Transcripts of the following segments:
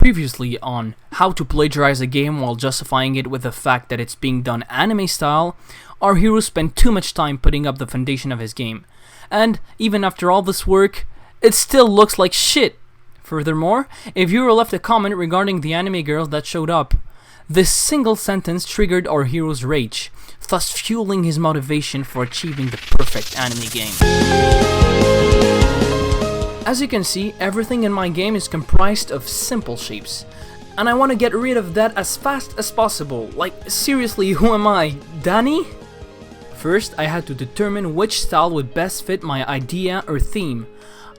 Previously on how to plagiarize a game while justifying it with the fact that it's being done anime style, our hero spent too much time putting up the foundation of his game. And even after all this work, it still looks like shit. Furthermore, a viewer left a comment regarding the anime girl that showed up. This single sentence triggered our hero's rage, thus fueling his motivation for achieving the perfect anime game. As you can see, everything in my game is comprised of simple shapes, and I want to get rid of that as fast as possible. Like, seriously, who am I, Danny? First, I had to determine which style would best fit my idea or theme.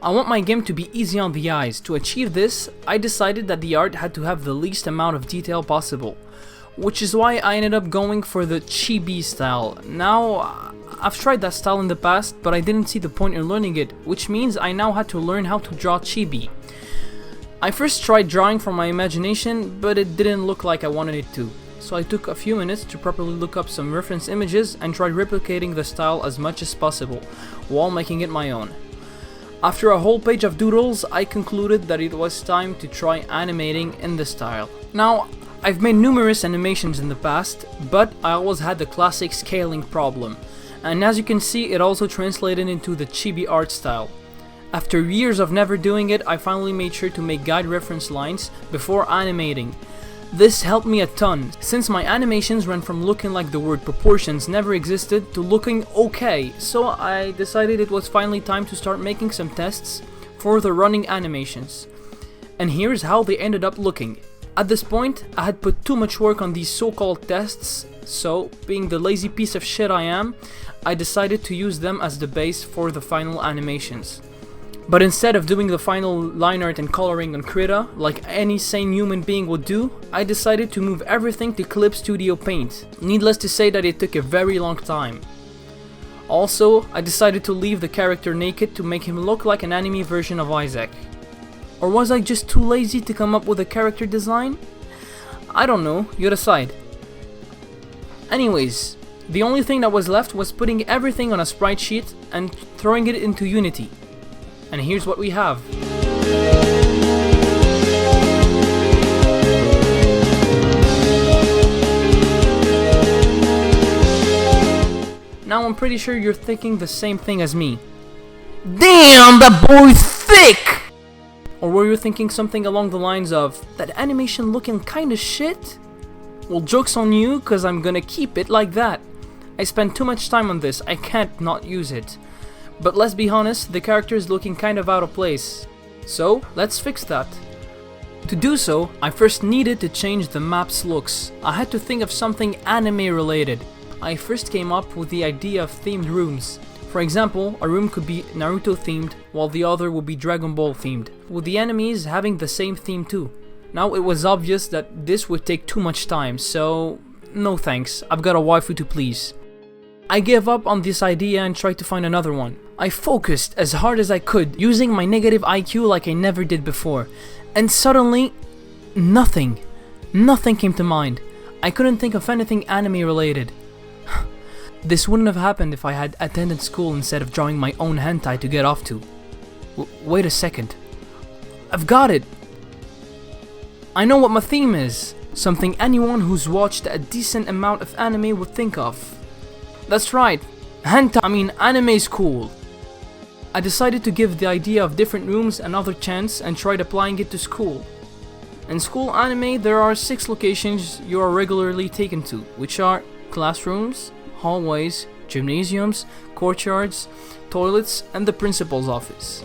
I want my game to be easy on the eyes. To achieve this, I decided that the art had to have the least amount of detail possible, which is why I ended up going for the chibi style. Now, I've tried that style in the past, but I didn't see the point in learning it, which means I now had to learn how to draw chibi. I first tried drawing from my imagination, but it didn't look like I wanted it to. So I took a few minutes to properly look up some reference images and tried replicating the style as much as possible, while making it my own. After a whole page of doodles, I concluded that it was time to try animating in the style. Now, I've made numerous animations in the past, but I always had the classic scaling problem. And as you can see, it also translated into the chibi art style. After years of never doing it, I finally made sure to make guide reference lines before animating. This helped me a ton, since my animations ran from looking like the word proportions never existed to looking okay, so I decided it was finally time to start making some tests for the running animations. And here's how they ended up looking. At this point, I had put too much work on these so-called tests, so, being the lazy piece of shit I am, I decided to use them as the base for the final animations. But instead of doing the final line art and coloring on Krita, like any sane human being would do, I decided to move everything to Clip Studio Paint. Needless to say that it took a very long time. Also, I decided to leave the character naked to make him look like an anime version of Isaac. Or was I just too lazy to come up with a character design? I don't know, you decide. Anyways, the only thing that was left was putting everything on a sprite sheet and throwing it into Unity. And here's what we have. Now I'm pretty sure you're thinking the same thing as me. Damn, that boy's thick! Or were you thinking something along the lines of, that animation looking kinda shit? Well, joke's on you, cause I'm gonna keep it like that. I spent too much time on this, I can't not use it. But let's be honest, the character is looking kind of out of place. So, let's fix that. To do so, I first needed to change the map's looks. I had to think of something anime related. I first came up with the idea of themed rooms. For example, a room could be Naruto themed, while the other would be Dragon Ball themed, with the enemies having the same theme too. Now, it was obvious that this would take too much time, so no thanks, I've got a waifu to please. I gave up on this idea and tried to find another one. I focused as hard as I could, using my negative IQ like I never did before, and suddenly, nothing came to mind. I couldn't think of anything anime related. This wouldn't have happened if I had attended school instead of drawing my own hentai to get off to. Wait a second. I've got it! I know what my theme is. Something anyone who's watched a decent amount of anime would think of. That's right. Anime's cool. I decided to give the idea of different rooms another chance and tried applying it to school. In school anime, there are 6 locations you are regularly taken to, which are classrooms, hallways, gymnasiums, courtyards, toilets, and the principal's office.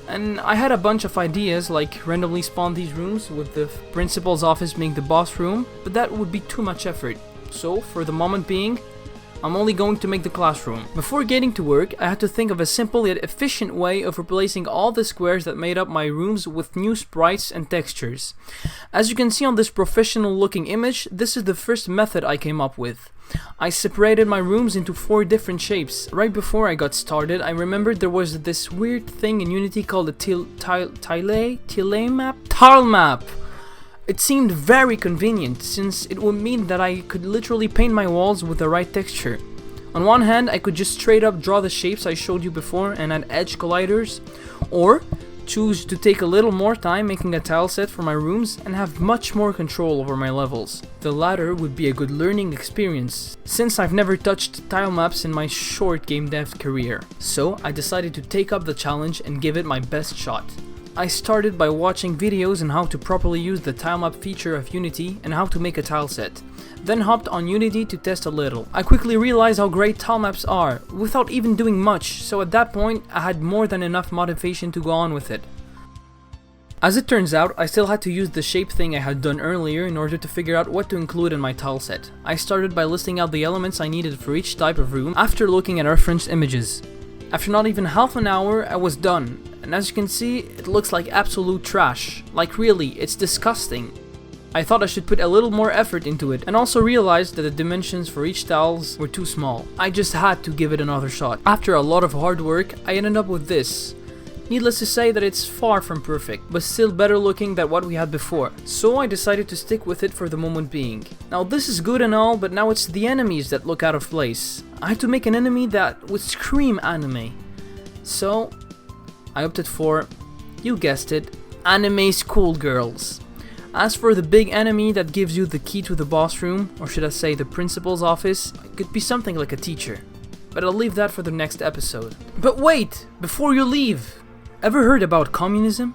And I had a bunch of ideas, like randomly spawn these rooms with the principal's office being the boss room, but that would be too much effort. So, for the moment being, I'm only going to make the classroom. Before getting to work, I had to think of a simple yet efficient way of replacing all the squares that made up my rooms with new sprites and textures. As you can see on this professional looking image, this is the first method I came up with. I separated my rooms into 4 different shapes. Right before I got started, I remembered there was this weird thing in Unity called a tile map. It seemed very convenient, since it would mean that I could literally paint my walls with the right texture. On one hand, I could just straight up draw the shapes I showed you before and add edge colliders, or choose to take a little more time making a tile set for my rooms and have much more control over my levels. The latter would be a good learning experience, since I've never touched tile maps in my short game dev career. So I decided to take up the challenge and give it my best shot. I started by watching videos on how to properly use the tilemap feature of Unity and how to make a tile set. Then hopped on Unity to test a little. I quickly realized how great tilemaps are, without even doing much, so at that point I had more than enough motivation to go on with it. As it turns out, I still had to use the shape thing I had done earlier in order to figure out what to include in my tile set. I started by listing out the elements I needed for each type of room after looking at reference images. After not even half an hour, I was done, and as you can see, it looks like absolute trash. Like really, it's disgusting. I thought I should put a little more effort into it, and also realized that the dimensions for each tiles were too small. I just had to give it another shot. After a lot of hard work, I ended up with this. Needless to say that it's far from perfect, but still better looking than what we had before, so I decided to stick with it for the moment being. Now this is good and all, but now it's the enemies that look out of place. I had to make an enemy that would scream anime. So I opted for, you guessed it, anime schoolgirls. As for the big enemy that gives you the key to the boss room, or should I say the principal's office, it could be something like a teacher. But I'll leave that for the next episode. But wait! Before you leave! Ever heard about communism?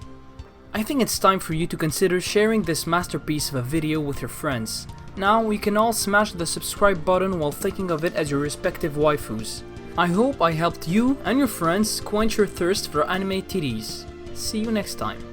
I think it's time for you to consider sharing this masterpiece of a video with your friends. Now we can all smash the subscribe button while thinking of it as your respective waifus. I hope I helped you and your friends quench your thirst for anime titties. See you next time.